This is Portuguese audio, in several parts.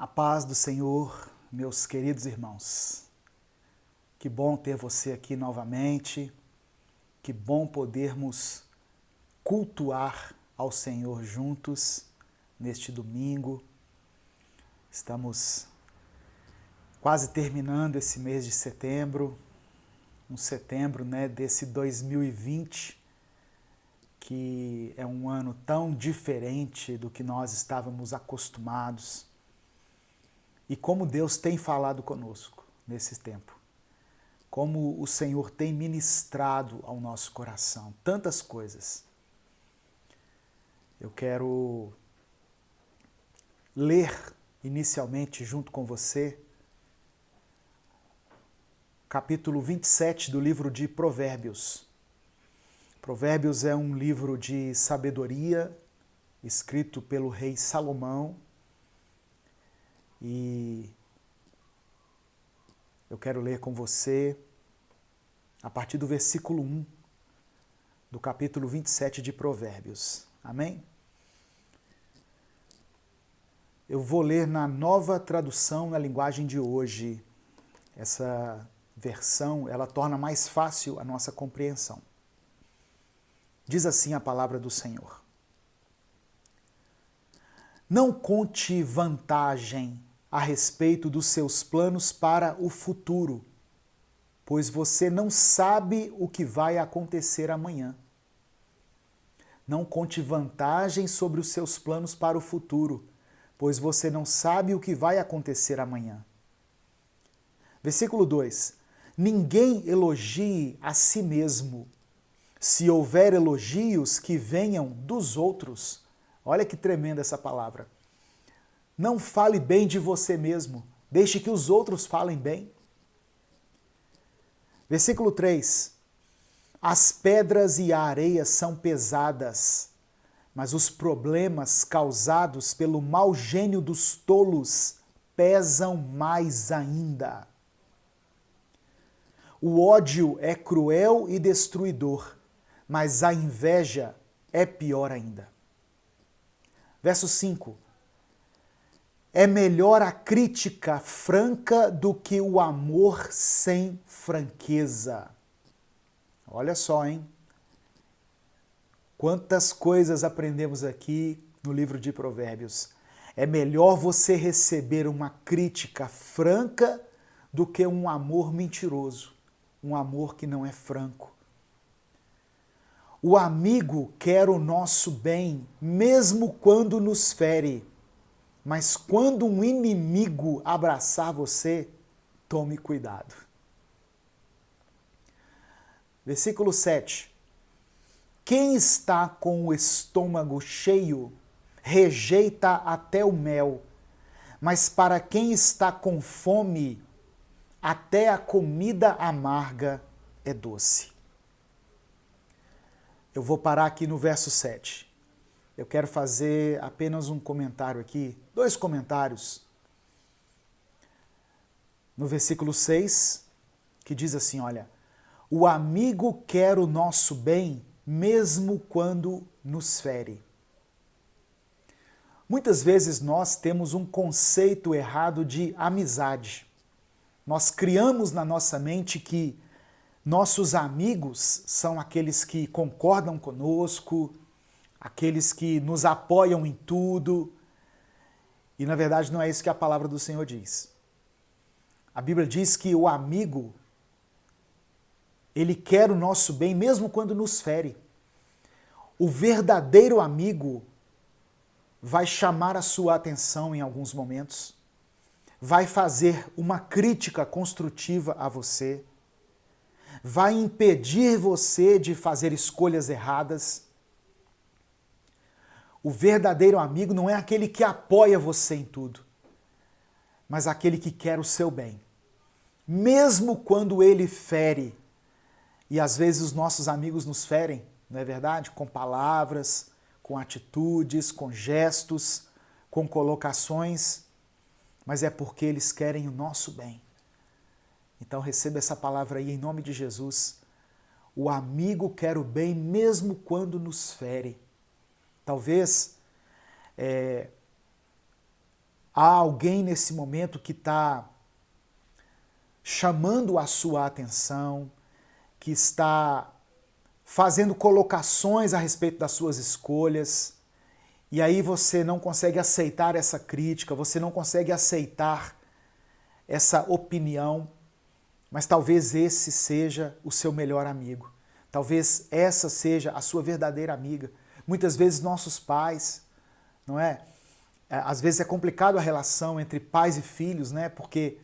A paz do Senhor, meus queridos irmãos. Que bom ter você aqui novamente. Que bom podermos cultuar ao Senhor juntos neste domingo. Estamos quase terminando esse mês de setembro, um setembro, desse 2020, que é um ano tão diferente do que nós estávamos acostumados. E como Deus tem falado conosco nesse tempo. Como o Senhor tem ministrado ao nosso coração. Tantas coisas. Eu quero ler inicialmente junto com você capítulo 27 do livro de Provérbios. Provérbios é um livro de sabedoria escrito pelo rei Salomão. E eu quero ler com você a partir do versículo 1 do capítulo 27 de Provérbios. Amém? Eu vou ler na Nova Tradução na linguagem de hoje. Essa versão, ela torna mais fácil a nossa compreensão. Diz assim a palavra do Senhor. Não conte vantagem a respeito dos seus planos para o futuro, pois você não sabe o que vai acontecer amanhã. Não conte vantagem sobre os seus planos para o futuro, pois você não sabe o que vai acontecer amanhã. Versículo 2. Ninguém elogie a si mesmo. Se houver elogios, que venham dos outros. Olha que tremenda essa palavra. Não fale bem de você mesmo. Deixe que os outros falem bem. Versículo 3. As pedras e a areia são pesadas, mas os problemas causados pelo mau gênio dos tolos pesam mais ainda. O ódio é cruel e destruidor, mas a inveja é pior ainda. Verso 5. É melhor a crítica franca do que o amor sem franqueza. Olha só, hein? Quantas coisas aprendemos aqui no livro de Provérbios. É melhor você receber uma crítica franca do que um amor mentiroso, um amor que não é franco. O amigo quer o nosso bem, mesmo quando nos fere. Mas quando um inimigo abraçar você, tome cuidado. Versículo 7. Quem está com o estômago cheio, rejeita até o mel, mas para quem está com fome, até a comida amarga é doce. Eu vou parar aqui no verso 7. Eu quero fazer apenas um comentário aqui, 2 comentários. No versículo 6, que diz assim, olha, o amigo quer o nosso bem, mesmo quando nos fere. Muitas vezes nós temos um conceito errado de amizade. Nós criamos na nossa mente que nossos amigos são aqueles que concordam conosco, aqueles que nos apoiam em tudo. E na verdade não é isso que a palavra do Senhor diz. A Bíblia diz que o amigo, ele quer o nosso bem mesmo quando nos fere. O verdadeiro amigo vai chamar a sua atenção em alguns momentos, vai fazer uma crítica construtiva a você, vai impedir você de fazer escolhas erradas. O verdadeiro amigo não é aquele que apoia você em tudo, mas aquele que quer o seu bem. Mesmo quando ele fere, e às vezes os nossos amigos nos ferem, não é verdade? Com palavras, com atitudes, com gestos, com colocações, mas é porque eles querem o nosso bem. Então receba essa palavra aí em nome de Jesus. O amigo quer o bem mesmo quando nos fere. Talvez Há alguém nesse momento que está chamando a sua atenção, que está fazendo colocações a respeito das suas escolhas, e aí você não consegue aceitar essa crítica, você não consegue aceitar essa opinião, mas talvez esse seja o seu melhor amigo. Talvez essa seja a sua verdadeira amiga. Muitas vezes nossos pais, não é? Às vezes é complicado a relação entre pais e filhos, né? Porque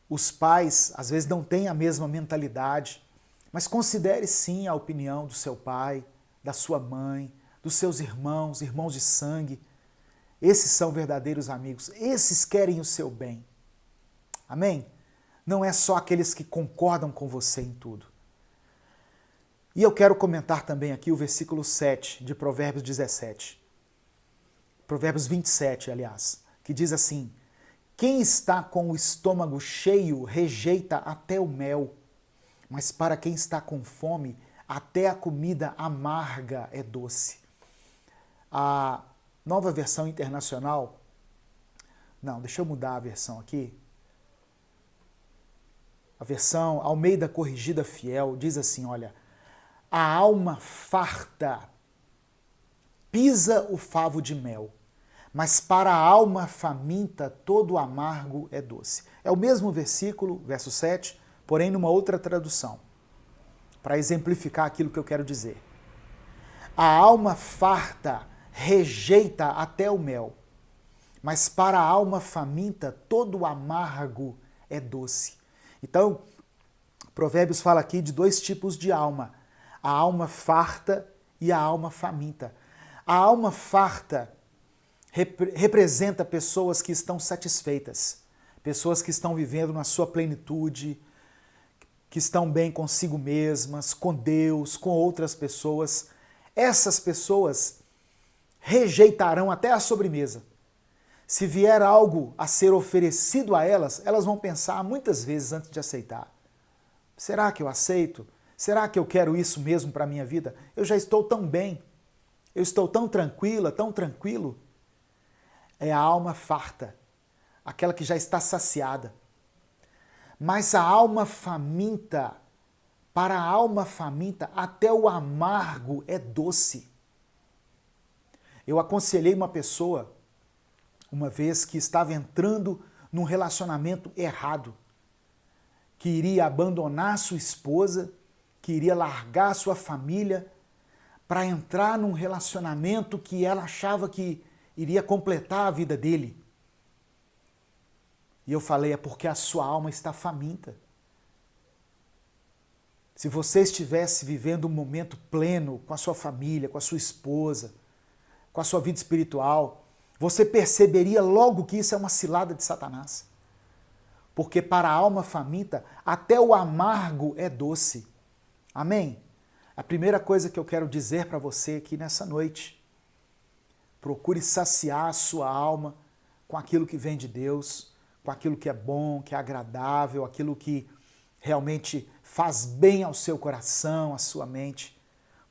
os pais às vezes não têm a mesma mentalidade, mas considere sim a opinião do seu pai, da sua mãe, dos seus irmãos, irmãos de sangue. Esses são verdadeiros amigos, esses querem o seu bem. Amém? Não é só aqueles que concordam com você em tudo. E eu quero comentar também aqui o versículo 7 de Provérbios 17. Provérbios 27, aliás, que diz assim: quem está com o estômago cheio rejeita até o mel, mas para quem está com fome, até a comida amarga é doce. A Nova Versão Internacional, não, deixa eu mudar a versão aqui. A versão Almeida Corrigida Fiel diz assim, olha, a alma farta pisa o favo de mel, mas para a alma faminta todo amargo é doce. É o mesmo versículo, verso 7, porém numa outra tradução, para exemplificar aquilo que eu quero dizer. A alma farta rejeita até o mel, mas para a alma faminta todo amargo é doce. Então, Provérbios fala aqui de dois tipos de alma, a alma farta e a alma faminta. A alma farta representa pessoas que estão satisfeitas, pessoas que estão vivendo na sua plenitude, que estão bem consigo mesmas, com Deus, com outras pessoas. Essas pessoas rejeitarão até a sobremesa. Se vier algo a ser oferecido a elas, elas vão pensar muitas vezes antes de aceitar. Será que eu aceito? Será que eu quero isso mesmo para a minha vida? Eu já estou tão bem, eu estou tão tranquila, tão tranquilo. É a alma farta, aquela que já está saciada. Mas a alma faminta, para a alma faminta, até o amargo é doce. Eu aconselhei uma pessoa, uma vez que estava entrando num relacionamento errado, que iria abandonar sua esposa, que iria largar sua família para entrar num relacionamento que ela achava que iria completar a vida dele. E eu falei, é porque a sua alma está faminta. Se você estivesse vivendo um momento pleno com a sua família, com a sua esposa, com a sua vida espiritual, você perceberia logo que isso é uma cilada de Satanás. Porque para a alma faminta, até o amargo é doce. Amém? A primeira coisa que eu quero dizer para você aqui nessa noite, procure saciar a sua alma com aquilo que vem de Deus, com aquilo que é bom, que é agradável, aquilo que realmente faz bem ao seu coração, à sua mente,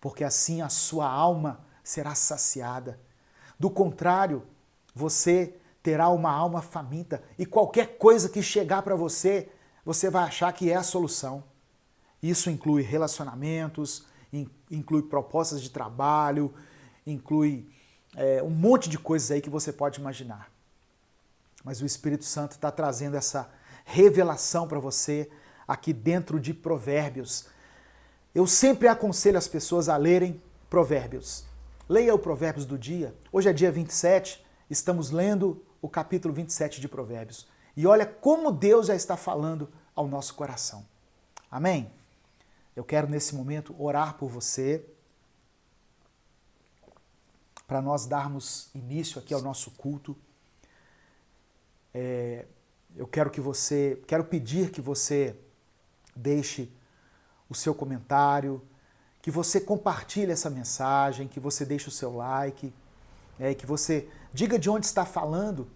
porque assim a sua alma será saciada. Do contrário, você terá uma alma faminta e qualquer coisa que chegar para você, você vai achar que é a solução. Isso inclui relacionamentos, inclui propostas de trabalho, inclui um monte de coisas aí que você pode imaginar. Mas o Espírito Santo está trazendo essa revelação para você aqui dentro de Provérbios. Eu sempre aconselho as pessoas a lerem Provérbios. Leia o Provérbios do dia. Hoje é dia 27, estamos lendo o capítulo 27 de Provérbios. E olha como Deus já está falando ao nosso coração. Amém? Eu quero nesse momento orar por você, para nós darmos início aqui ao nosso culto. Eu quero pedir que você deixe o seu comentário, que você compartilhe essa mensagem, que você deixe o seu like, que você diga de onde está falando,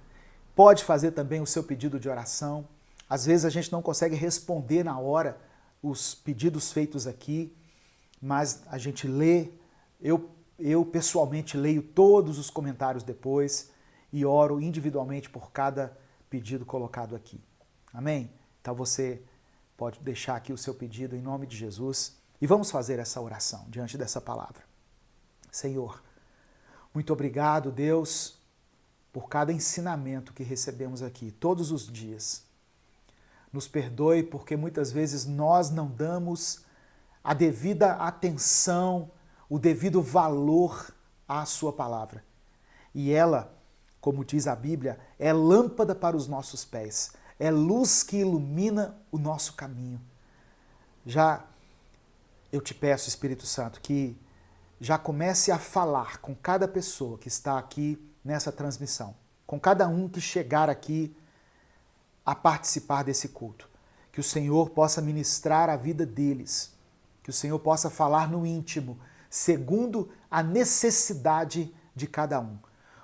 pode fazer também o seu pedido de oração. Às vezes a gente não consegue responder na hora os pedidos feitos aqui, mas a gente lê, eu pessoalmente leio todos os comentários depois e oro individualmente por cada pedido colocado aqui. Amém? Então você pode deixar aqui o seu pedido em nome de Jesus e vamos fazer essa oração diante dessa palavra. Senhor, muito obrigado, Deus, por cada ensinamento que recebemos aqui todos os dias. Nos perdoe porque muitas vezes nós não damos a devida atenção, o devido valor à sua palavra. E ela, como diz a Bíblia, é lâmpada para os nossos pés, é luz que ilumina o nosso caminho. Já eu te peço, Espírito Santo, que já comece a falar com cada pessoa que está aqui nessa transmissão, com cada um que chegar aqui a participar desse culto. Que o Senhor possa ministrar a vida deles, que o Senhor possa falar no íntimo, segundo a necessidade de cada um.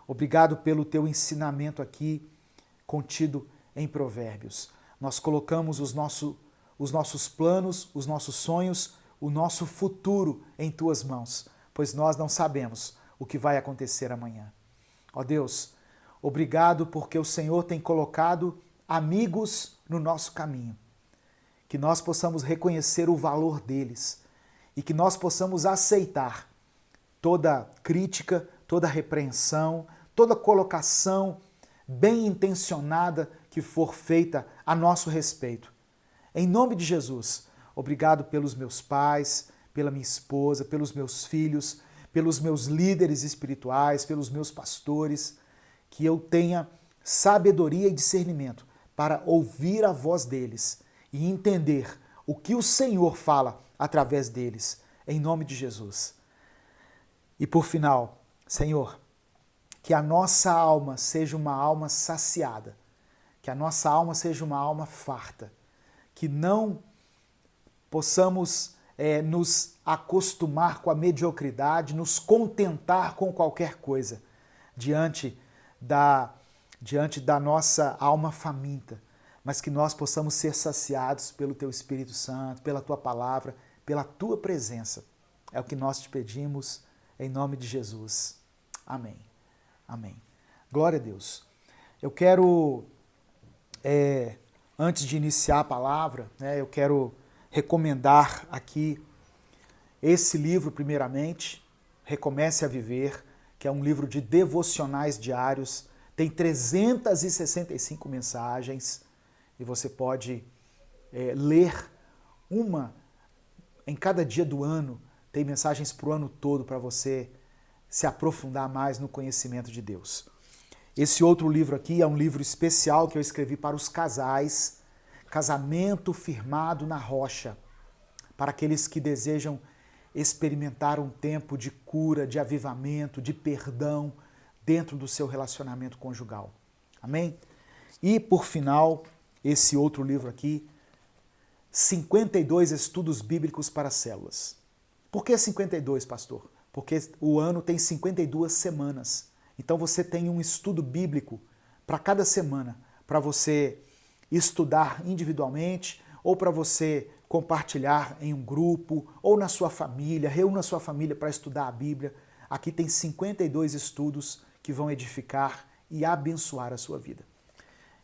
Obrigado pelo teu ensinamento aqui contido em Provérbios. Nós colocamos os nossos planos, os nossos sonhos, o nosso futuro em tuas mãos, pois nós não sabemos o que vai acontecer amanhã. Ó Deus, obrigado porque o Senhor tem colocado amigos no nosso caminho, que nós possamos reconhecer o valor deles e que nós possamos aceitar toda crítica, toda repreensão, toda colocação bem intencionada que for feita a nosso respeito. Em nome de Jesus, obrigado pelos meus pais, pela minha esposa, pelos meus filhos, pelos meus líderes espirituais, pelos meus pastores, que eu tenha sabedoria e discernimento para ouvir a voz deles e entender o que o Senhor fala através deles, em nome de Jesus. E por final, Senhor, que a nossa alma seja uma alma saciada, que a nossa alma seja uma alma farta, que não possamos nos acostumar com a mediocridade, nos contentar com qualquer coisa diante da nossa alma faminta, mas que nós possamos ser saciados pelo Teu Espírito Santo, pela Tua Palavra, pela Tua presença. É o que nós te pedimos, em nome de Jesus. Amém. Amém. Glória a Deus. Eu quero, antes de iniciar a palavra, eu quero recomendar aqui esse livro, primeiramente, Recomece a Viver, que é um livro de devocionais diários, tem 365 mensagens e você pode ler uma em cada dia do ano, tem mensagens para o ano todo para você se aprofundar mais no conhecimento de Deus. Esse outro livro aqui é um livro especial que eu escrevi para os casais, Casamento Firmado na Rocha, para aqueles que desejam experimentar um tempo de cura, de avivamento, de perdão dentro do seu relacionamento conjugal. Amém? E, por final, esse outro livro aqui, 52 Estudos Bíblicos para Células. Por que 52, pastor? Porque o ano tem 52 semanas. Então você tem um estudo bíblico para cada semana, para você estudar individualmente ou para você compartilhar em um grupo ou na sua família, reúna a sua família para estudar a Bíblia. Aqui tem 52 estudos que vão edificar e abençoar a sua vida.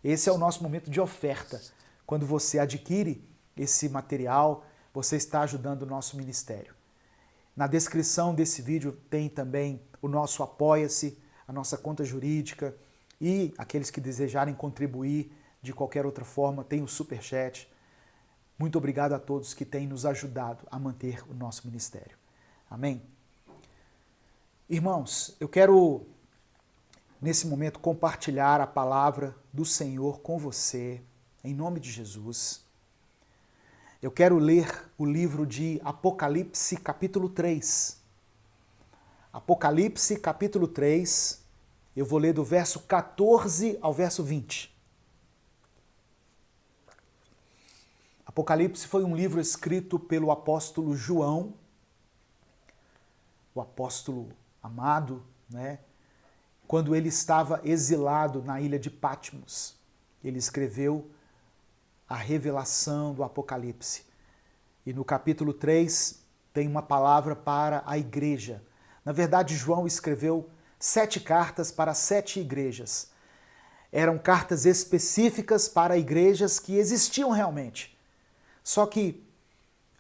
Esse é o nosso momento de oferta. Quando você adquire esse material, você está ajudando o nosso ministério. Na descrição desse vídeo tem também o nosso Apoia-se, a nossa conta jurídica e aqueles que desejarem contribuir de qualquer outra forma, tem o Superchat. Muito obrigado a todos que têm nos ajudado a manter o nosso ministério. Amém? Irmãos, eu quero nesse momento compartilhar a palavra do Senhor com você, em nome de Jesus. Eu quero ler o livro de Apocalipse, capítulo 3. Apocalipse, capítulo 3, eu vou ler do verso 14 ao verso 20. Apocalipse foi um livro escrito pelo apóstolo João, o apóstolo amado, quando ele estava exilado na ilha de Patmos. Ele escreveu a revelação do Apocalipse. E no capítulo 3 tem uma palavra para a igreja. Na verdade, João escreveu 7 cartas para 7 igrejas. Eram cartas específicas para igrejas que existiam realmente. Só que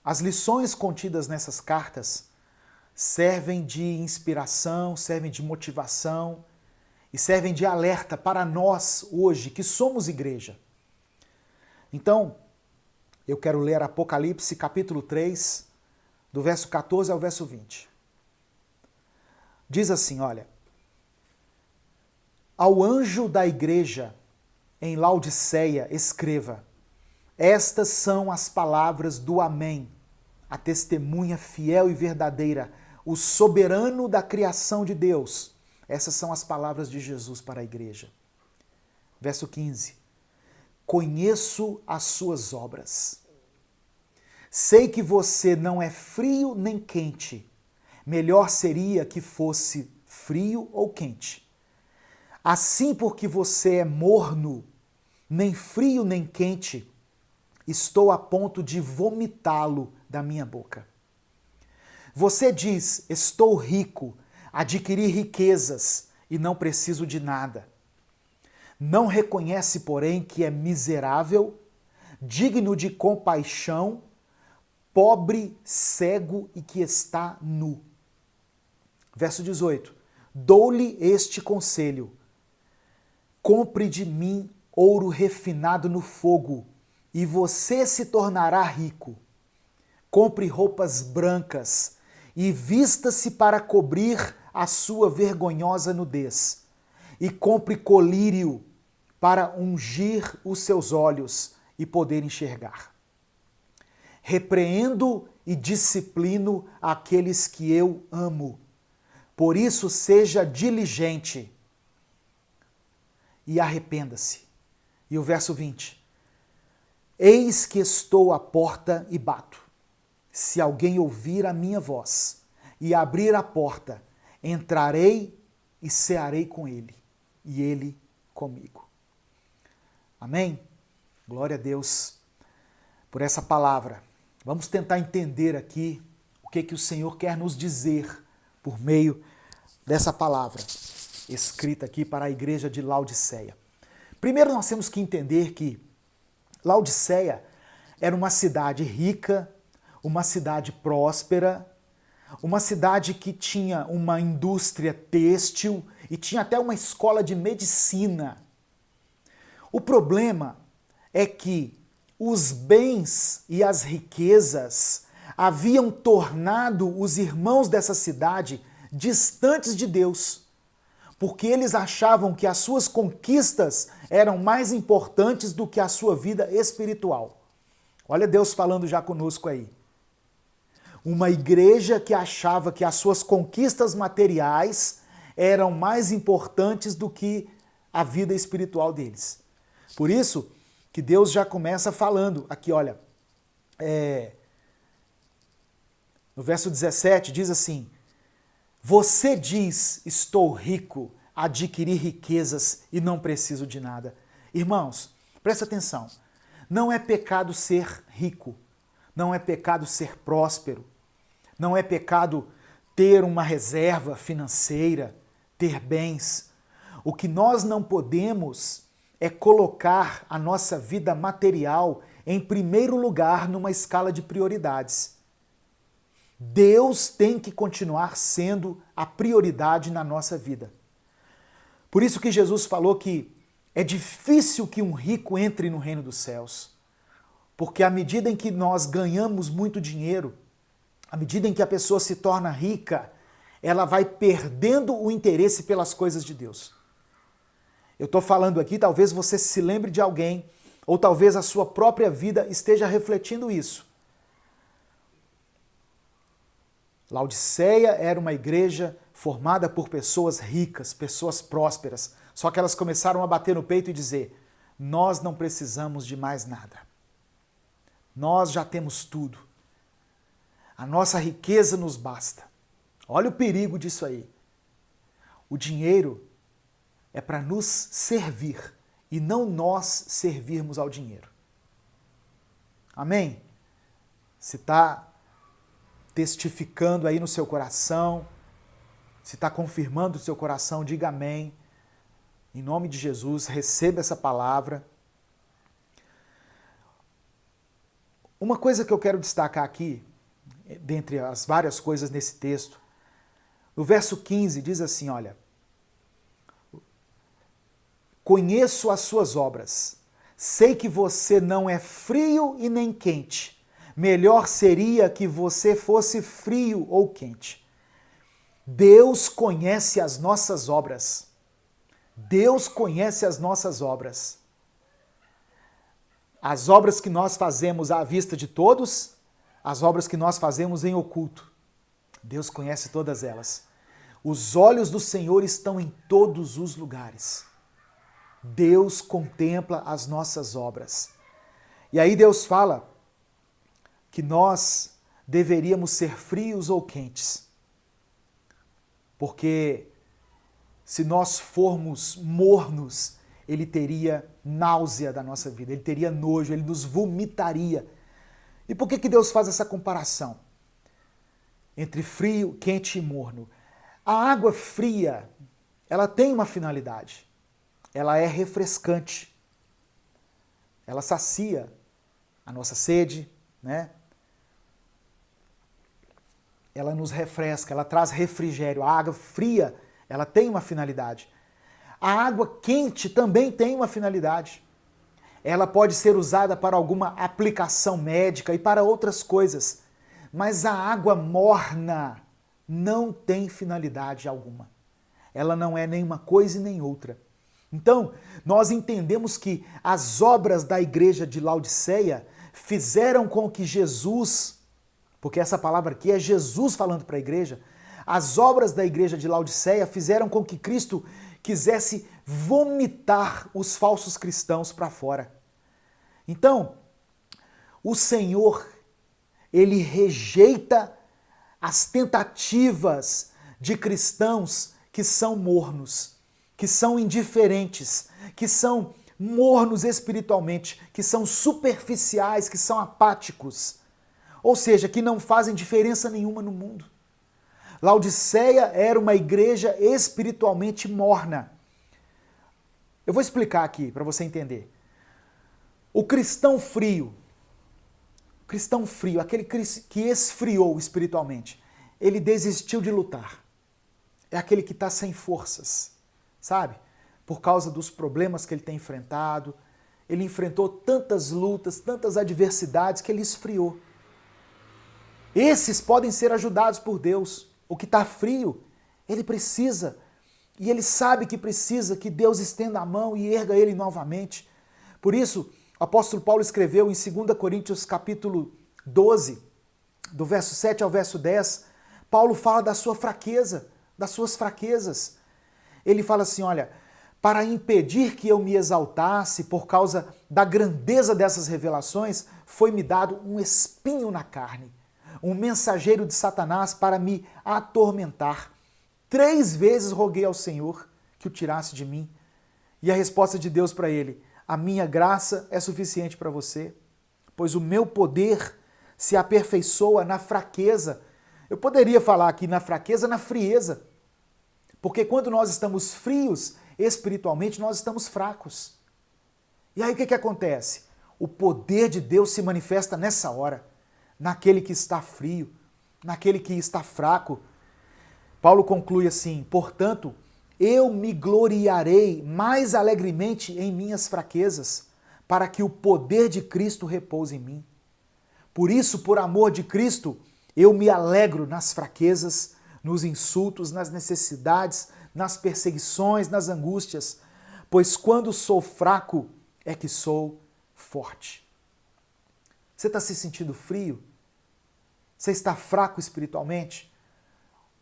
as lições contidas nessas cartas servem de inspiração, servem de motivação e servem de alerta para nós hoje que somos igreja. Então, eu quero ler Apocalipse capítulo 3, do verso 14 ao verso 20. Diz assim, olha: ao anjo da igreja em Laodiceia escreva: estas são as palavras do Amém, a testemunha fiel e verdadeira, o soberano da criação de Deus. Essas são as palavras de Jesus para a igreja. Verso 15. Conheço as suas obras. Sei que você não é frio nem quente. Melhor seria que fosse frio ou quente. Assim, porque você é morno, nem frio nem quente, estou a ponto de vomitá-lo da minha boca. Você diz: estou rico, adquiri riquezas e não preciso de nada. Não reconhece, porém, que é miserável, digno de compaixão, pobre, cego e que está nu. Verso 18. Dou-lhe este conselho: compre de mim ouro refinado no fogo, e você se tornará rico. Compre roupas brancas e vista-se para cobrir a sua vergonhosa nudez. E compre colírio para ungir os seus olhos e poder enxergar. Repreendo e disciplino aqueles que eu amo. Por isso seja diligente e arrependa-se. E o verso 20. Eis que estou à porta e bato. Se alguém ouvir a minha voz e abrir a porta, entrarei e cearei com ele, e ele comigo. Amém? Glória a Deus por essa palavra. Vamos tentar entender aqui o que o Senhor quer nos dizer por meio dessa palavra escrita aqui para a igreja de Laodiceia. Primeiro nós temos que entender que Laodiceia era uma cidade rica, uma cidade próspera, uma cidade que tinha uma indústria têxtil e tinha até uma escola de medicina. O problema é que os bens e as riquezas haviam tornado os irmãos dessa cidade distantes de Deus, porque eles achavam que as suas conquistas eram mais importantes do que a sua vida espiritual. Olha Deus falando já conosco aí. Uma igreja que achava que as suas conquistas materiais eram mais importantes do que a vida espiritual deles. Por isso que Deus já começa falando aqui, olha, no verso 17 diz assim: você diz, estou rico, adquiri riquezas e não preciso de nada. Irmãos, presta atenção, não é pecado ser rico, não é pecado ser próspero, não é pecado ter uma reserva financeira, ter bens. O que nós não podemos é colocar a nossa vida material em primeiro lugar numa escala de prioridades. Deus tem que continuar sendo a prioridade na nossa vida. Por isso que Jesus falou que é difícil que um rico entre no reino dos céus. Porque à medida em que nós ganhamos muito dinheiro, à medida em que a pessoa se torna rica, ela vai perdendo o interesse pelas coisas de Deus. Eu estou falando aqui, talvez você se lembre de alguém, ou talvez a sua própria vida esteja refletindo isso. Laodiceia era uma igreja formada por pessoas ricas, pessoas prósperas, só que elas começaram a bater no peito e dizer: nós não precisamos de mais nada. Nós já temos tudo. A nossa riqueza nos basta. Olha o perigo disso aí. O dinheiro é para nos servir e não nós servirmos ao dinheiro. Amém? Se está testificando aí no seu coração Se está confirmando o seu coração, diga amém. Em nome de Jesus, receba essa palavra. Uma coisa que eu quero destacar aqui, dentre as várias coisas nesse texto, no verso 15 diz assim, olha, conheço as suas obras, sei que você não é frio e nem quente. Melhor seria que você fosse frio ou quente. Deus conhece as nossas obras. Deus conhece as nossas obras. As obras que nós fazemos à vista de todos, as obras que nós fazemos em oculto. Deus conhece todas elas. Os olhos do Senhor estão em todos os lugares. Deus contempla as nossas obras. E aí Deus fala que nós deveríamos ser frios ou quentes. Porque se nós formos mornos, Ele teria náusea da nossa vida, Ele teria nojo, Ele nos vomitaria. E por que Deus faz essa comparação entre frio, quente e morno? A água fria, ela tem uma finalidade. Ela é refrescante. Ela sacia a nossa sede, né? Ela nos refresca, ela traz refrigério. A água fria, ela tem uma finalidade. A água quente também tem uma finalidade. Ela pode ser usada para alguma aplicação médica e para outras coisas. Mas a água morna não tem finalidade alguma. Ela não é nem uma coisa e nem outra. Então, nós entendemos que as obras da igreja de Laodiceia fizeram com que Jesus, porque essa palavra aqui é Jesus falando para a igreja, as obras da igreja de Laodiceia fizeram com que Cristo quisesse vomitar os falsos cristãos para fora. Então, o Senhor, Ele rejeita as tentativas de cristãos que são mornos, que são indiferentes, que são mornos espiritualmente, que são superficiais, que são apáticos, ou seja, que não fazem diferença nenhuma no mundo. Laodiceia era uma igreja espiritualmente morna. Eu vou explicar aqui para você entender. O cristão frio, aquele que esfriou espiritualmente, ele desistiu de lutar. É aquele que está sem forças, sabe? Por causa dos problemas que ele tem enfrentado. Ele enfrentou tantas lutas, tantas adversidades que ele esfriou. Esses podem ser ajudados por Deus. O que está frio, ele precisa, e ele sabe que precisa que Deus estenda a mão e erga ele novamente. Por isso, o apóstolo Paulo escreveu em 2 Coríntios capítulo 12, do verso 7 ao verso 10, Paulo fala da sua fraqueza, das suas fraquezas. Ele fala assim, olha, para impedir que eu me exaltasse por causa da grandeza dessas revelações, foi-me dado um espinho na carne, um mensageiro de Satanás para me atormentar. 3 vezes roguei ao Senhor que o tirasse de mim. E a resposta de Deus para ele, a minha graça é suficiente para você, pois o meu poder se aperfeiçoa na fraqueza. Eu poderia falar aqui na fraqueza, na frieza. Porque quando nós estamos frios, espiritualmente, nós estamos fracos. E aí o que acontece? O poder de Deus se manifesta nessa hora, naquele que está frio, naquele que está fraco. Paulo conclui assim, portanto, eu me gloriarei mais alegremente em minhas fraquezas, para que o poder de Cristo repouse em mim. Por isso, por amor de Cristo, eu me alegro nas fraquezas, nos insultos, nas necessidades, nas perseguições, nas angústias, pois quando sou fraco é que sou forte. Você está se sentindo frio? Você está fraco espiritualmente?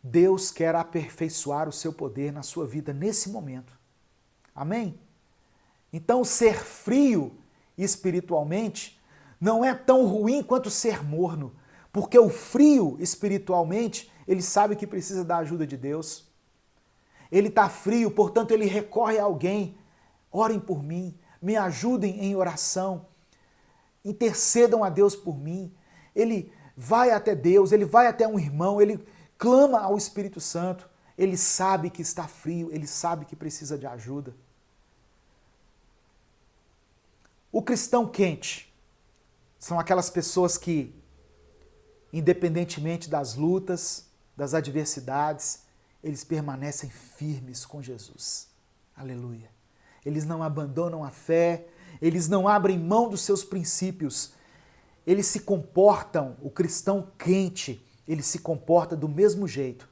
Deus quer aperfeiçoar o seu poder na sua vida nesse momento. Amém? Então, ser frio espiritualmente não é tão ruim quanto ser morno, porque o frio espiritualmente, ele sabe que precisa da ajuda de Deus. Ele está frio, portanto, ele recorre a alguém. Orem por mim, me ajudem em oração, intercedam a Deus por mim. Ele vai até Deus, ele vai até um irmão, ele clama ao Espírito Santo, ele sabe que está frio, ele sabe que precisa de ajuda. O cristão quente são aquelas pessoas que, independentemente das lutas, das adversidades, eles permanecem firmes com Jesus. Aleluia. Eles não abandonam a fé, eles não abrem mão dos seus princípios. Eles se comportam, o cristão quente, ele se comporta do mesmo jeito,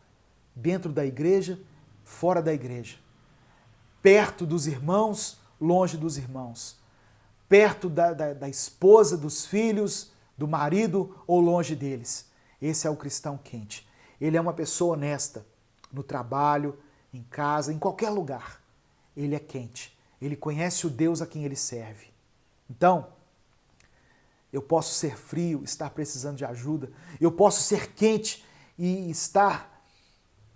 dentro da igreja, fora da igreja. Perto dos irmãos, longe dos irmãos. Perto da esposa, dos filhos, do marido ou longe deles. Esse é o cristão quente. Ele é uma pessoa honesta no trabalho, em casa, em qualquer lugar. Ele é quente. Ele conhece o Deus a quem ele serve. Então, eu posso ser frio, estar precisando de ajuda. Eu posso ser quente e estar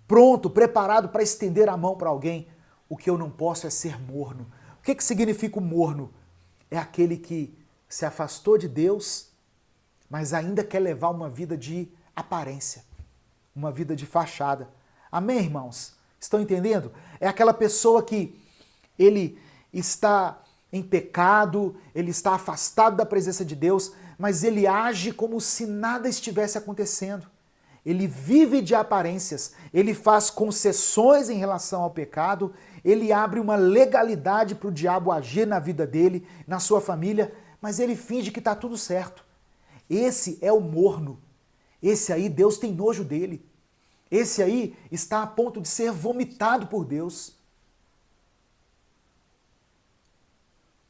pronto, preparado para estender a mão para alguém. O que eu não posso é ser morno. O que significa o morno? É aquele que se afastou de Deus, mas ainda quer levar uma vida de aparência, uma vida de fachada. Amém, irmãos? Estão entendendo? É aquela pessoa que ele está em pecado, ele está afastado da presença de Deus, mas ele age como se nada estivesse acontecendo. Ele vive de aparências, ele faz concessões em relação ao pecado, ele abre uma legalidade para o diabo agir na vida dele, na sua família, mas ele finge que está tudo certo. Esse é o morno. Esse aí, Deus tem nojo dele. Esse aí está a ponto de ser vomitado por Deus.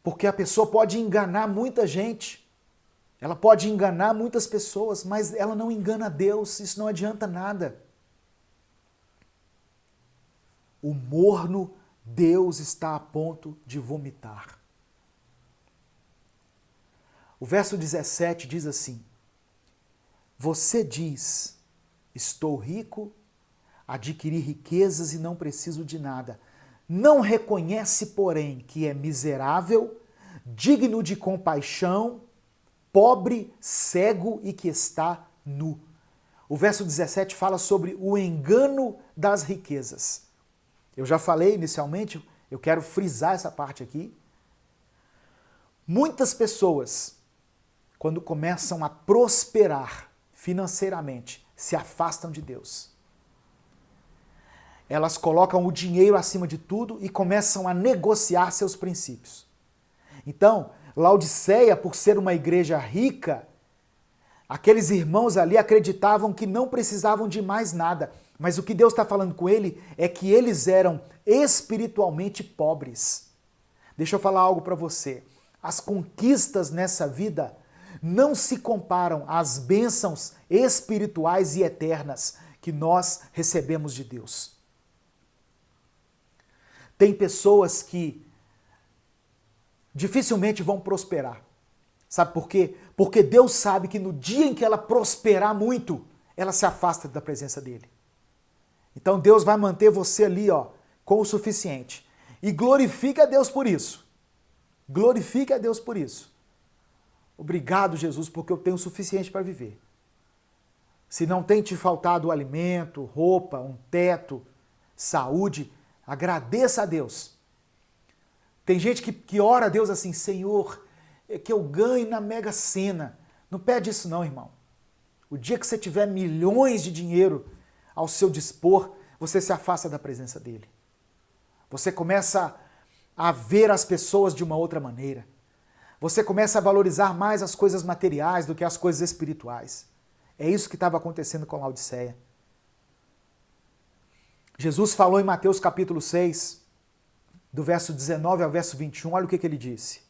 Porque a pessoa pode enganar muita gente. Ela pode enganar muitas pessoas, mas ela não engana Deus. Isso não adianta nada. O morno, Deus está a ponto de vomitar. O verso 17 diz assim: você diz, estou rico, adquiri riquezas e não preciso de nada. Não reconhece, porém, que é miserável, digno de compaixão, pobre, cego e que está nu. O verso 17 fala sobre o engano das riquezas. Eu já falei inicialmente, eu quero frisar essa parte aqui. Muitas pessoas, quando começam a prosperar financeiramente, se afastam de Deus. Elas colocam o dinheiro acima de tudo e começam a negociar seus princípios. Então, Laodiceia, por ser uma igreja rica, aqueles irmãos ali acreditavam que não precisavam de mais nada. Mas o que Deus está falando com ele é que eles eram espiritualmente pobres. Deixa eu falar algo para você. As conquistas nessa vida não se comparam às bênçãos espirituais e eternas que nós recebemos de Deus. Tem pessoas que dificilmente vão prosperar. Sabe por quê? Porque Deus sabe que no dia em que ela prosperar muito, ela se afasta da presença dele. Então Deus vai manter você ali, com o suficiente. E glorifique a Deus por isso. Glorifique a Deus por isso. Obrigado, Jesus, porque eu tenho o suficiente para viver. Se não tem te faltado alimento, roupa, um teto, saúde, agradeça a Deus. Tem gente que ora a Deus assim: Senhor, que eu ganhe na Mega Sena. Não pede isso não, irmão. O dia que você tiver milhões de dinheiro ao seu dispor, você se afasta da presença dele. Você começa a ver as pessoas de uma outra maneira. Você começa a valorizar mais as coisas materiais do que as coisas espirituais. É isso que estava acontecendo com Laodiceia. Jesus falou em Mateus capítulo 6, do verso 19 ao verso 21, olha o que ele disse.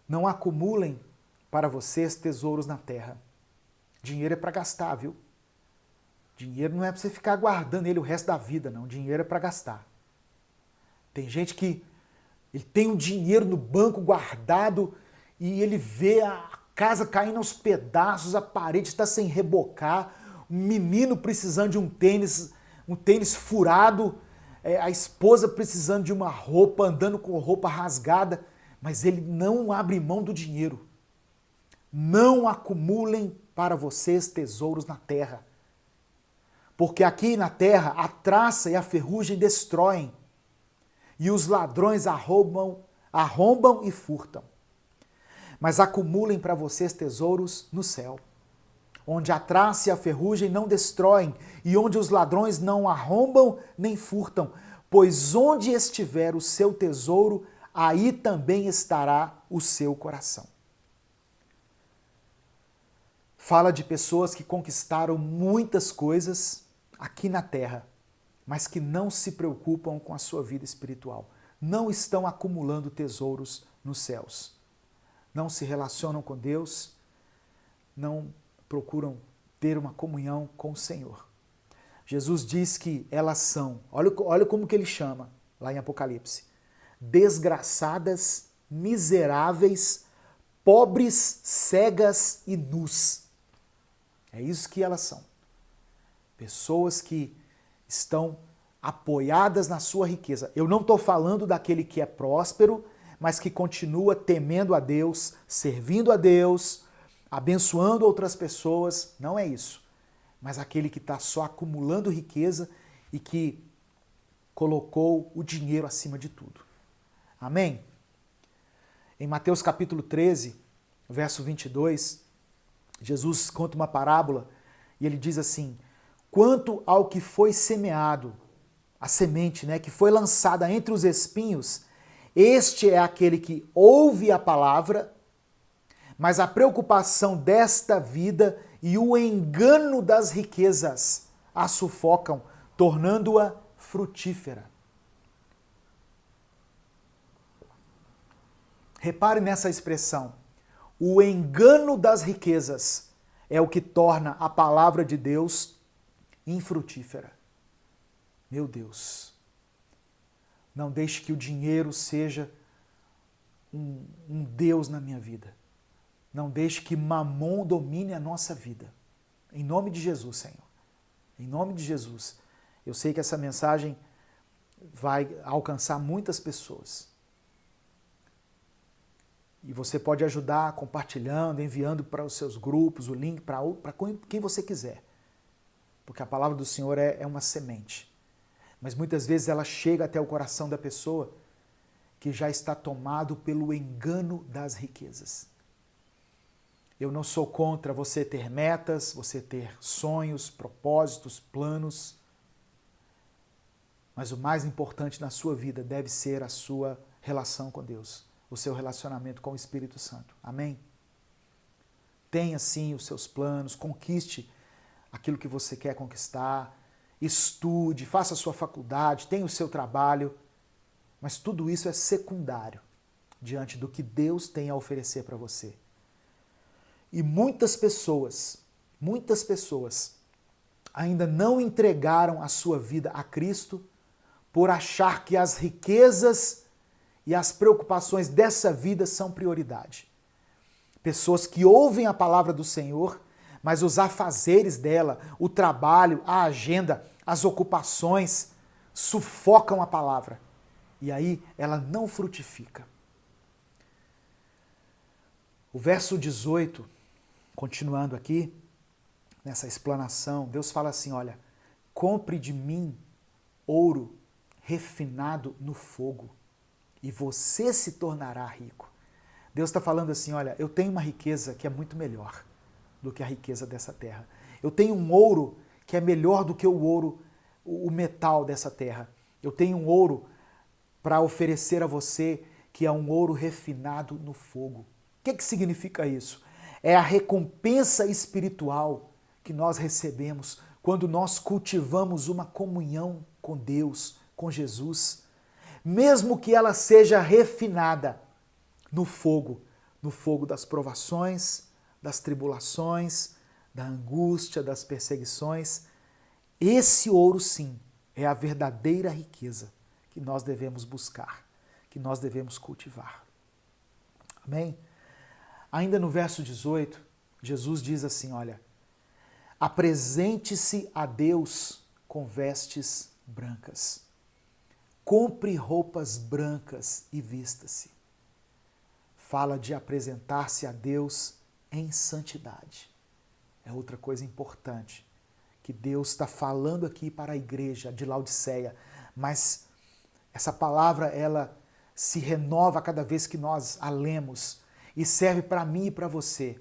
Não acumulem para vocês tesouros na terra. Dinheiro é para gastar, viu? Dinheiro não é para você ficar guardando ele o resto da vida, não. Dinheiro é para gastar. Tem gente que ele tem um dinheiro no banco guardado e ele vê a casa caindo aos pedaços, a parede está sem rebocar, um menino precisando de um tênis furado, a esposa precisando de uma roupa, andando com roupa rasgada, mas ele não abre mão do dinheiro. Não acumulem para vocês tesouros na terra. Porque aqui na terra a traça e a ferrugem destroem, e os ladrões arrombam e furtam. Mas acumulem para vocês tesouros no céu, onde a traça e a ferrugem não destroem, e onde os ladrões não arrombam nem furtam, pois onde estiver o seu tesouro, aí também estará o seu coração. Fala de pessoas que conquistaram muitas coisas aqui na terra, mas que não se preocupam com a sua vida espiritual. Não estão acumulando tesouros nos céus. Não se relacionam com Deus, não procuram ter uma comunhão com o Senhor. Jesus diz que elas são, olha como que ele chama lá em Apocalipse, desgraçadas, miseráveis, pobres, cegas e nus. É isso que elas são. Pessoas que estão apoiadas na sua riqueza. Eu não estou falando daquele que é próspero, mas que continua temendo a Deus, servindo a Deus, abençoando outras pessoas. Não é isso. Mas aquele que está só acumulando riqueza e que colocou o dinheiro acima de tudo. Amém? Em Mateus capítulo 13, verso 22, Jesus conta uma parábola e ele diz assim: quanto ao que foi semeado, a semente, que foi lançada entre os espinhos, este é aquele que ouve a palavra, mas a preocupação desta vida e o engano das riquezas a sufocam, tornando-a frutífera. Repare nessa expressão. O engano das riquezas é o que torna a palavra de Deus infrutífera. Meu Deus, não deixe que o dinheiro seja um Deus na minha vida. Não deixe que Mamon domine a nossa vida. Em nome de Jesus, Senhor. Em nome de Jesus. Eu sei que essa mensagem vai alcançar muitas pessoas. E você pode ajudar compartilhando, enviando para os seus grupos o link para quem você quiser. Porque a palavra do Senhor é uma semente. Mas muitas vezes ela chega até o coração da pessoa que já está tomado pelo engano das riquezas. Eu não sou contra você ter metas, você ter sonhos, propósitos, planos. Mas o mais importante na sua vida deve ser a sua relação com Deus, o seu relacionamento com o Espírito Santo. Amém? Tenha sim os seus planos, conquiste aquilo que você quer conquistar, estude, faça a sua faculdade, tenha o seu trabalho, mas tudo isso é secundário diante do que Deus tem a oferecer para você. E muitas pessoas ainda não entregaram a sua vida a Cristo por achar que as riquezas e as preocupações dessa vida são prioridade. Pessoas que ouvem a palavra do Senhor, mas os afazeres dela, o trabalho, a agenda, as ocupações, sufocam a palavra. E aí ela não frutifica. O verso 18, continuando aqui, nessa explanação, Deus fala assim, olha, compre de mim ouro refinado no fogo, e você se tornará rico. Deus está falando assim, olha, eu tenho uma riqueza que é muito melhor do que a riqueza dessa terra. Eu tenho um ouro que é melhor do que o ouro, o metal dessa terra. Eu tenho um ouro para oferecer a você que é um ouro refinado no fogo. O que significa isso? É a recompensa espiritual que nós recebemos quando nós cultivamos uma comunhão com Deus, com Jesus, mesmo que ela seja refinada no fogo das provações, das tribulações, da angústia, das perseguições. Esse ouro, sim, é a verdadeira riqueza que nós devemos buscar, que nós devemos cultivar. Amém? Ainda no verso 18, Jesus diz assim, olha, apresente-se a Deus com vestes brancas. Compre roupas brancas e vista-se. Fala de apresentar-se a Deus em santidade. É outra coisa importante que Deus está falando aqui para a igreja de Laodiceia, mas essa palavra, ela se renova cada vez que nós a lemos e serve para mim e para você.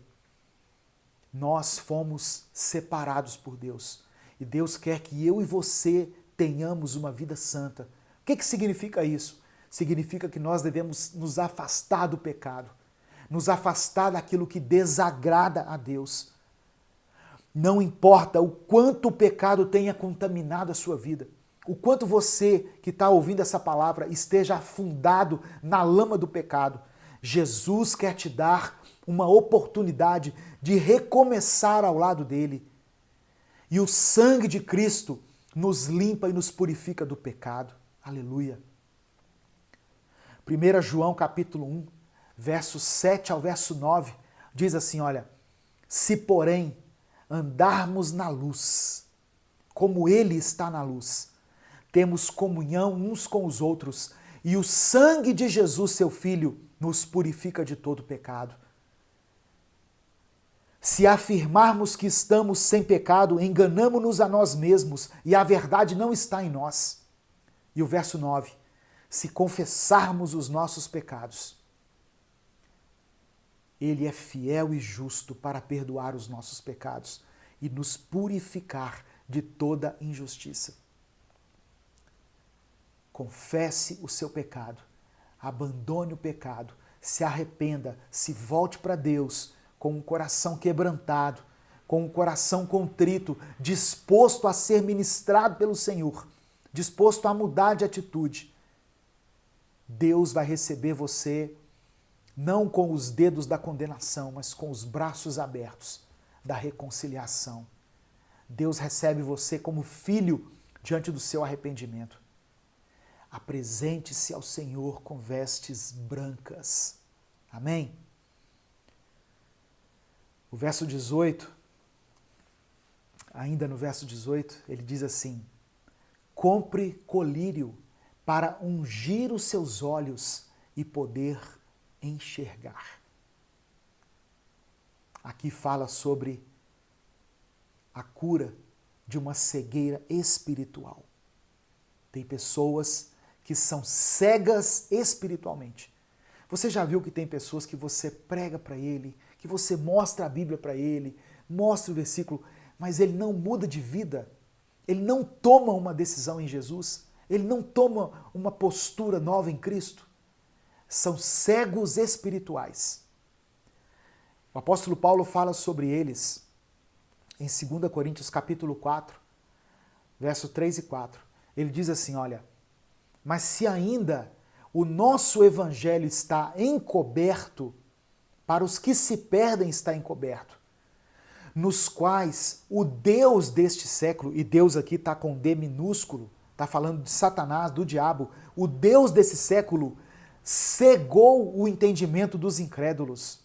Nós fomos separados por Deus e Deus quer que eu e você tenhamos uma vida santa. O que significa isso? Significa que nós devemos nos afastar do pecado, nos afastar daquilo que desagrada a Deus. Não importa o quanto o pecado tenha contaminado a sua vida, o quanto você que está ouvindo essa palavra esteja afundado na lama do pecado, Jesus quer te dar uma oportunidade de recomeçar ao lado dele. E o sangue de Cristo nos limpa e nos purifica do pecado. Aleluia. 1 João capítulo 1, verso 7 ao verso 9, diz assim, olha, se porém andarmos na luz, como ele está na luz, temos comunhão uns com os outros, e o sangue de Jesus, seu Filho, nos purifica de todo pecado. Se afirmarmos que estamos sem pecado, enganamo-nos a nós mesmos, e a verdade não está em nós. E o verso 9, se confessarmos os nossos pecados, ele é fiel e justo para perdoar os nossos pecados e nos purificar de toda injustiça. Confesse o seu pecado, abandone o pecado, se arrependa, se volte para Deus com um coração quebrantado, com um coração contrito, disposto a ser ministrado pelo Senhor, disposto a mudar de atitude. Deus vai receber você não com os dedos da condenação, mas com os braços abertos da reconciliação. Deus recebe você como filho diante do seu arrependimento. Apresente-se ao Senhor com vestes brancas. Amém? O verso 18, ainda no verso 18, ele diz assim, compre colírio para ungir os seus olhos e poder enxergar. Aqui fala sobre a cura de uma cegueira espiritual. Tem pessoas que são cegas espiritualmente. Você já viu que tem pessoas que você prega para ele, que você mostra a Bíblia para ele, mostra o versículo, mas ele não muda de vida, ele não toma uma decisão em Jesus, ele não toma uma postura nova em Cristo. São cegos espirituais. O apóstolo Paulo fala sobre eles em 2 Coríntios capítulo 4, verso 3 e 4. Ele diz assim, olha, mas se ainda o nosso evangelho está encoberto, para os que se perdem está encoberto, nos quais o Deus deste século, e Deus aqui está com D minúsculo, está falando de Satanás, do diabo, o Deus desse século cegou o entendimento dos incrédulos,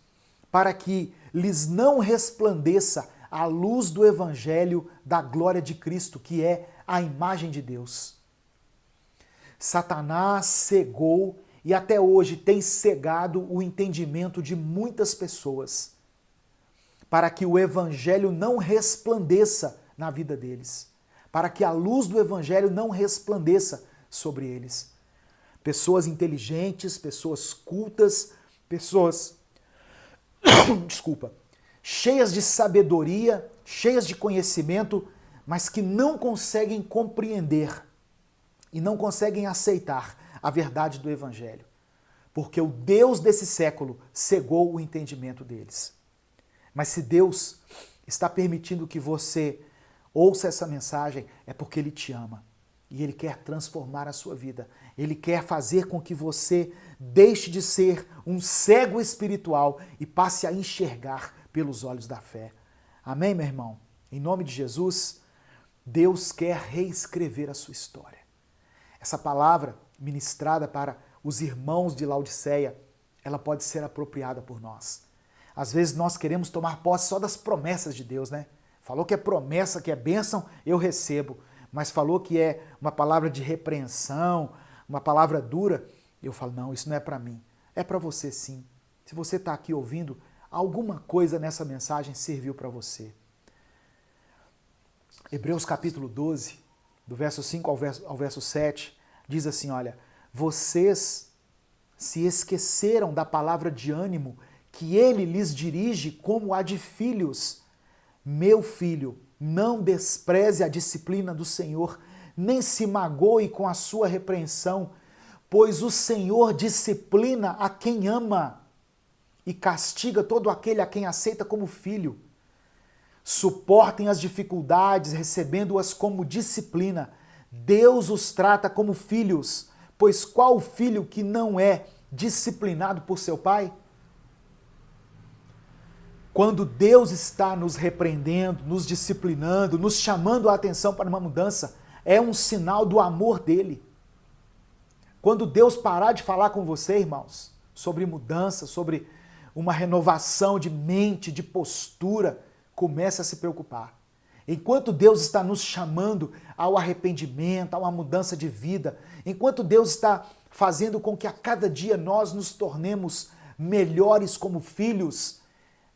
para que lhes não resplandeça a luz do evangelho da glória de Cristo, que é a imagem de Deus. Satanás cegou e até hoje tem cegado o entendimento de muitas pessoas, para que o evangelho não resplandeça na vida deles, para que a luz do evangelho não resplandeça sobre eles. Pessoas inteligentes, pessoas cultas, pessoas, cheias de sabedoria, cheias de conhecimento, mas que não conseguem compreender e não conseguem aceitar a verdade do evangelho, porque o Deus desse século cegou o entendimento deles. Mas se Deus está permitindo que você ouça essa mensagem, é porque Ele te ama. E Ele quer transformar a sua vida. Ele quer fazer com que você deixe de ser um cego espiritual e passe a enxergar pelos olhos da fé. Amém, meu irmão? Em nome de Jesus, Deus quer reescrever a sua história. Essa palavra ministrada para os irmãos de Laodiceia, ela pode ser apropriada por nós. Às vezes nós queremos tomar posse só das promessas de Deus, né? Falou que é promessa, que é bênção, eu recebo. Mas falou que é uma palavra de repreensão, uma palavra dura, eu falo, não, isso não é para mim. É para você sim. Se você está aqui ouvindo, alguma coisa nessa mensagem serviu para você. Hebreus capítulo 12, do verso 5 ao verso 7, diz assim, olha, vocês se esqueceram da palavra de ânimo que ele lhes dirige como a de filhos. Meu filho, não despreze a disciplina do Senhor, nem se magoe com a sua repreensão, pois o Senhor disciplina a quem ama e castiga todo aquele a quem aceita como filho. Suportem as dificuldades, recebendo-as como disciplina. Deus os trata como filhos, pois qual filho que não é disciplinado por seu pai? Quando Deus está nos repreendendo, nos disciplinando, nos chamando a atenção para uma mudança, é um sinal do amor dele. Quando Deus parar de falar com você, irmãos, sobre mudança, sobre uma renovação de mente, de postura, comece a se preocupar. Enquanto Deus está nos chamando ao arrependimento, a uma mudança de vida, enquanto Deus está fazendo com que a cada dia nós nos tornemos melhores como filhos,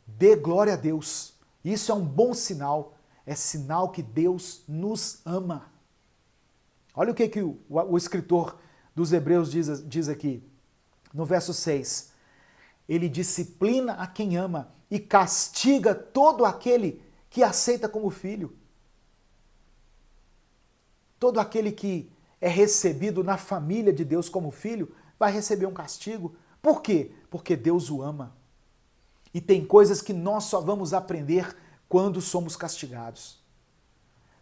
dê glória a Deus. Isso é um bom sinal, é sinal que Deus nos ama. Olha o que o escritor dos Hebreus diz aqui, no verso 6. Ele disciplina a quem ama e castiga todo aquele que aceita como filho. Todo aquele que é recebido na família de Deus como filho vai receber um castigo. Por quê? Porque Deus o ama. E tem coisas que nós só vamos aprender quando somos castigados.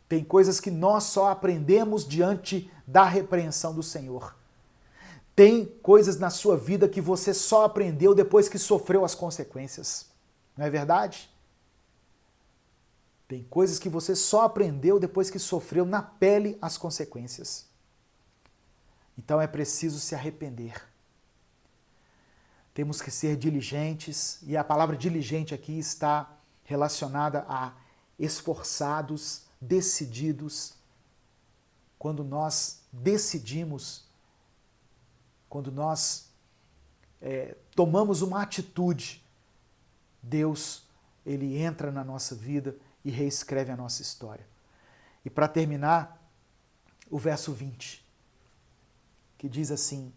Tem coisas que nós só aprendemos diante da repreensão do Senhor. Tem coisas na sua vida que você só aprendeu depois que sofreu as consequências. Não é verdade? Tem coisas que você só aprendeu depois que sofreu na pele as consequências. Então é preciso se arrepender. Temos que ser diligentes, e a palavra diligente aqui está relacionada a esforçados, decididos. Quando nós decidimos, quando nós tomamos uma atitude, Deus, ele entra na nossa vida e reescreve a nossa história. E para terminar, o verso 20, que diz assim,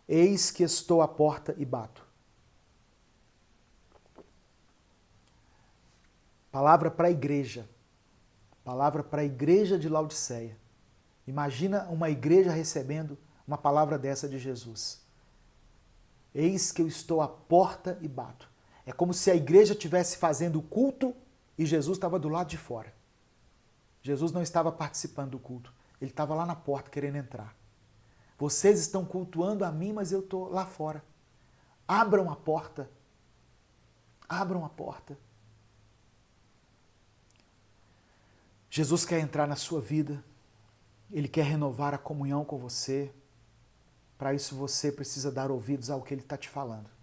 eis que estou à porta e bato. Palavra para a igreja de Laodiceia. Imagina uma igreja recebendo uma palavra dessa de Jesus. Eis que eu estou à porta e bato. É como se a igreja estivesse fazendo o culto e Jesus estava do lado de fora. Jesus não estava participando do culto. Ele estava lá na porta querendo entrar. Vocês estão cultuando a mim, mas eu estou lá fora. Abram a porta. Abram a porta. Jesus quer entrar na sua vida. Ele quer renovar a comunhão com você. Para isso você precisa dar ouvidos ao que ele está te falando.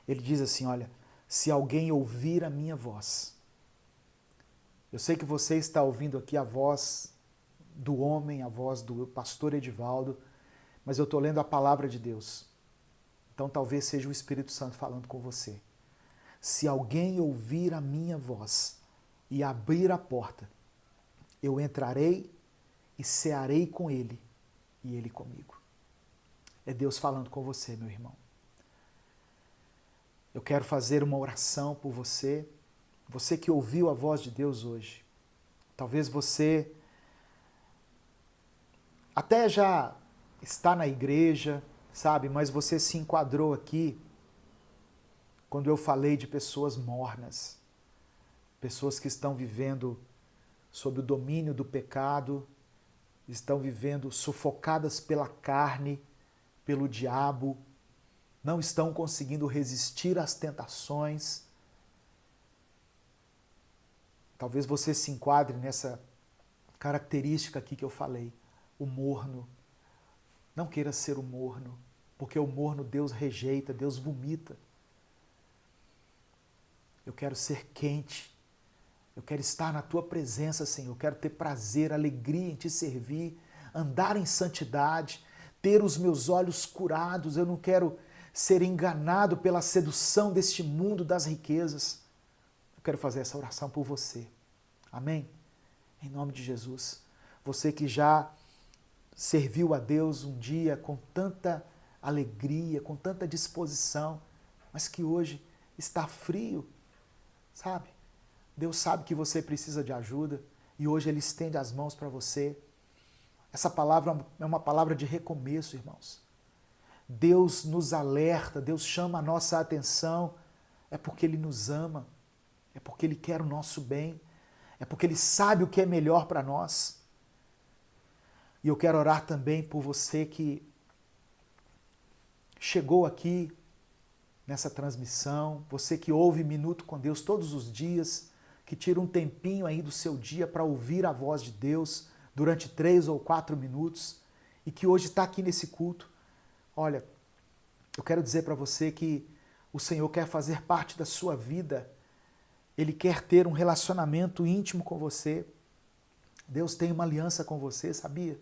Ele diz assim, olha, se alguém ouvir a minha voz. Eu sei que você está ouvindo aqui a voz do homem, a voz do pastor Edivaldo, mas eu estou lendo a palavra de Deus. Então talvez seja o Espírito Santo falando com você. Se alguém ouvir a minha voz e abrir a porta, eu entrarei e cearei com ele e ele comigo. É Deus falando com você, meu irmão. Eu quero fazer uma oração por você, você que ouviu a voz de Deus hoje. Talvez você até já está na igreja, sabe? Mas você se enquadrou aqui quando eu falei de pessoas mornas, pessoas que estão vivendo sob o domínio do pecado, estão vivendo sufocadas pela carne, pelo diabo, não estão conseguindo resistir às tentações. Talvez você se enquadre nessa característica aqui que eu falei, o morno. Não queira ser o morno, porque o morno Deus rejeita, Deus vomita. Eu quero ser quente, eu quero estar na tua presença, Senhor, eu quero ter prazer, alegria em te servir, andar em santidade, ter os meus olhos curados, eu não quero ser enganado pela sedução deste mundo das riquezas. Eu quero fazer essa oração por você. Amém? Em nome de Jesus. Você que já serviu a Deus um dia com tanta alegria, com tanta disposição, mas que hoje está frio, sabe? Deus sabe que você precisa de ajuda e hoje Ele estende as mãos para você. Essa palavra é uma palavra de recomeço, irmãos. Deus nos alerta, Deus chama a nossa atenção, é porque Ele nos ama, é porque Ele quer o nosso bem, é porque Ele sabe o que é melhor para nós. E eu quero orar também por você que chegou aqui nessa transmissão, você que ouve Minuto com Deus todos os dias, que tira um tempinho aí do seu dia para ouvir a voz de Deus durante 3 ou 4 minutos e que hoje está aqui nesse culto. Olha, eu quero dizer para você que o Senhor quer fazer parte da sua vida. Ele quer ter um relacionamento íntimo com você. Deus tem uma aliança com você, sabia?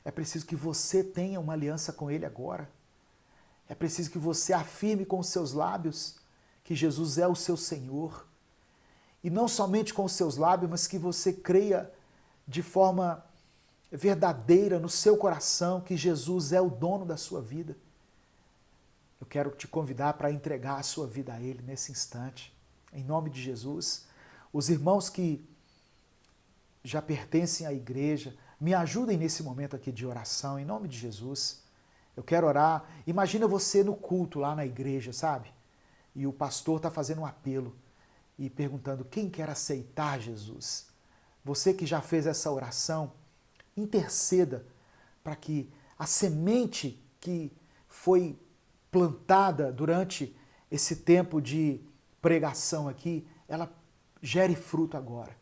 É preciso que você tenha uma aliança com Ele agora. É preciso que você afirme com os seus lábios que Jesus é o seu Senhor. E não somente com os seus lábios, mas que você creia de forma verdadeira no seu coração que Jesus é o dono da sua vida. Eu quero te convidar para entregar a sua vida a Ele nesse instante. Em nome de Jesus. Os irmãos que já pertencem à igreja, me ajudem nesse momento aqui de oração, em nome de Jesus. Eu quero orar. Imagina você no culto lá na igreja, sabe? E o pastor está fazendo um apelo e perguntando quem quer aceitar Jesus. Você que já fez essa oração, interceda para que a semente que foi plantada durante esse tempo de pregação aqui, ela gere fruto agora.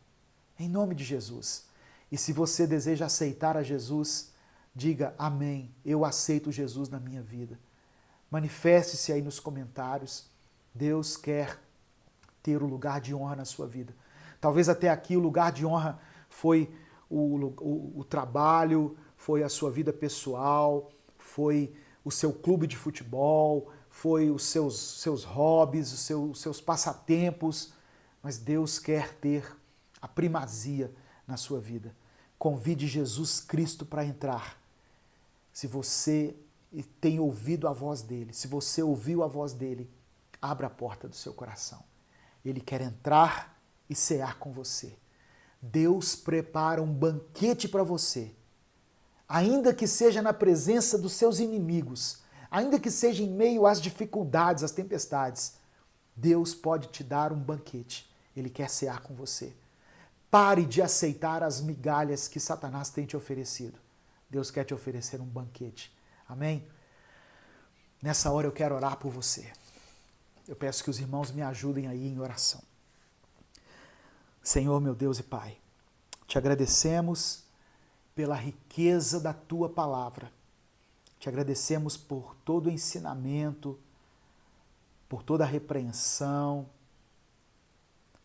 Em nome de Jesus. E se você deseja aceitar a Jesus, diga amém, eu aceito Jesus na minha vida. Manifeste-se aí nos comentários. Deus quer ter o lugar de honra na sua vida. Talvez até aqui o lugar de honra foi o trabalho, foi a sua vida pessoal, foi o seu clube de futebol, foi os seus hobbies, os seus passatempos, mas Deus quer ter a primazia na sua vida. Convide Jesus Cristo para entrar. Se você tem ouvido a voz dele, se você ouviu a voz dele, abra a porta do seu coração. Ele quer entrar e cear com você. Deus prepara um banquete para você. Ainda que seja na presença dos seus inimigos, ainda que seja em meio às dificuldades, às tempestades, Deus pode te dar um banquete. Ele quer cear com você. Pare de aceitar as migalhas que Satanás tem te oferecido. Deus quer te oferecer um banquete. Amém? Nessa hora eu quero orar por você. Eu peço que os irmãos me ajudem aí em oração. Senhor, meu Deus e Pai, te agradecemos pela riqueza da Tua palavra. Te agradecemos por todo o ensinamento, por toda a repreensão,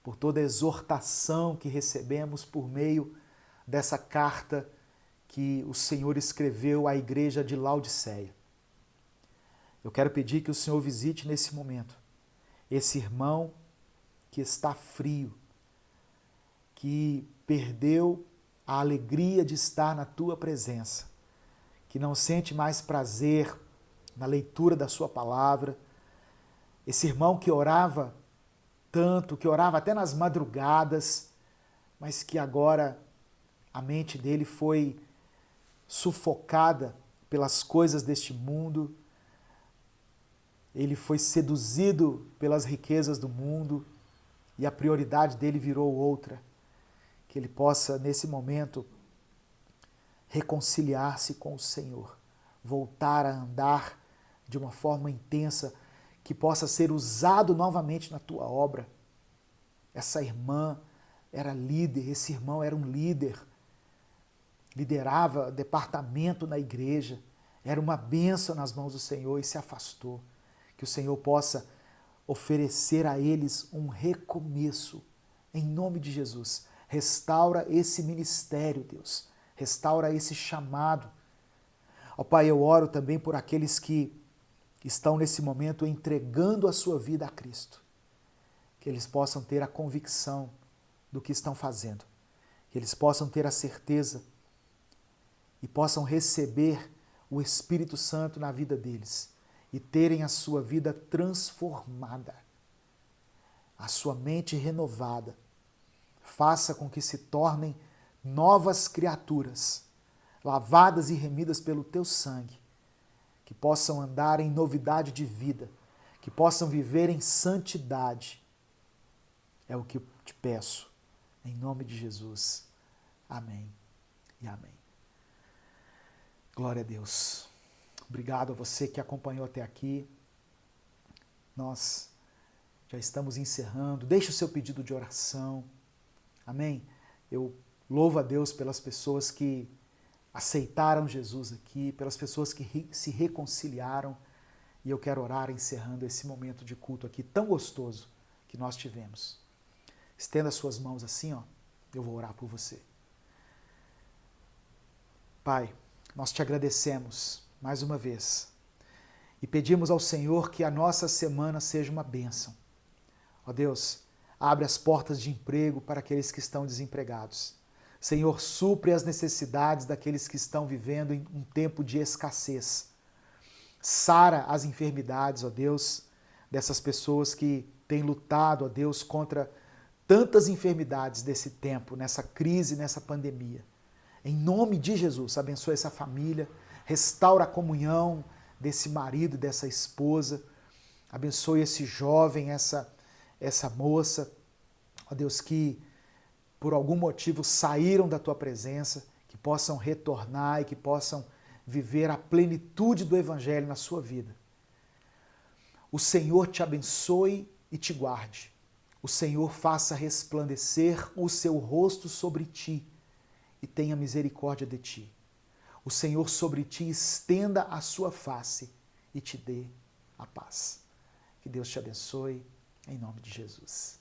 por toda a exortação que recebemos por meio dessa carta que o Senhor escreveu à igreja de Laodiceia. Eu quero pedir que o Senhor visite nesse momento esse irmão que está frio, que perdeu a alegria de estar na Tua presença, que não sente mais prazer na leitura da Sua palavra, esse irmão que orava tanto, que orava até nas madrugadas, mas que agora a mente dele foi sufocada pelas coisas deste mundo, ele foi seduzido pelas riquezas do mundo e a prioridade dele virou outra. Que ele possa, nesse momento, reconciliar-se com o Senhor, voltar a andar de uma forma intensa, que possa ser usado novamente na Tua obra. Essa irmã era líder, esse irmão era um líder, liderava departamento na igreja, era uma bênção nas mãos do Senhor e se afastou. Que o Senhor possa oferecer a eles um recomeço, em nome de Jesus. Restaura esse ministério, Deus. Restaura esse chamado. Ó Pai, eu oro também por aqueles que estão nesse momento entregando a sua vida a Cristo. Que eles possam ter a convicção do que estão fazendo. que eles possam ter a certeza e possam receber o Espírito Santo na vida deles e terem a sua vida transformada, a sua mente renovada. Faça com que se tornem novas criaturas, lavadas e remidas pelo teu sangue, que possam andar em novidade de vida, que possam viver em santidade. É o que eu te peço, em nome de Jesus. Amém e amém. Glória a Deus. Obrigado a você que acompanhou até aqui. Nós já estamos encerrando. Deixe o seu pedido de oração. Amém? Eu louvo a Deus pelas pessoas que aceitaram Jesus aqui, pelas pessoas que se reconciliaram. E eu quero orar encerrando esse momento de culto aqui tão gostoso que nós tivemos. Estenda as suas mãos assim, ó. Eu vou orar por você. Pai, nós te agradecemos mais uma vez e pedimos ao Senhor que a nossa semana seja uma bênção. Ó Deus, abre as portas de emprego para aqueles que estão desempregados. Senhor, supre as necessidades daqueles que estão vivendo em um tempo de escassez. Sara as enfermidades, ó Deus, dessas pessoas que têm lutado, ó Deus, contra tantas enfermidades desse tempo, nessa crise, nessa pandemia. Em nome de Jesus, abençoa essa família, restaura a comunhão desse marido e dessa esposa, abençoe esse jovem, essa moça, ó Deus, que por algum motivo saíram da tua presença, que possam retornar e que possam viver a plenitude do Evangelho na sua vida. O Senhor te abençoe e te guarde. O Senhor faça resplandecer o seu rosto sobre ti e tenha misericórdia de ti. O Senhor sobre ti estenda a sua face e te dê a paz. Que Deus te abençoe, em nome de Jesus.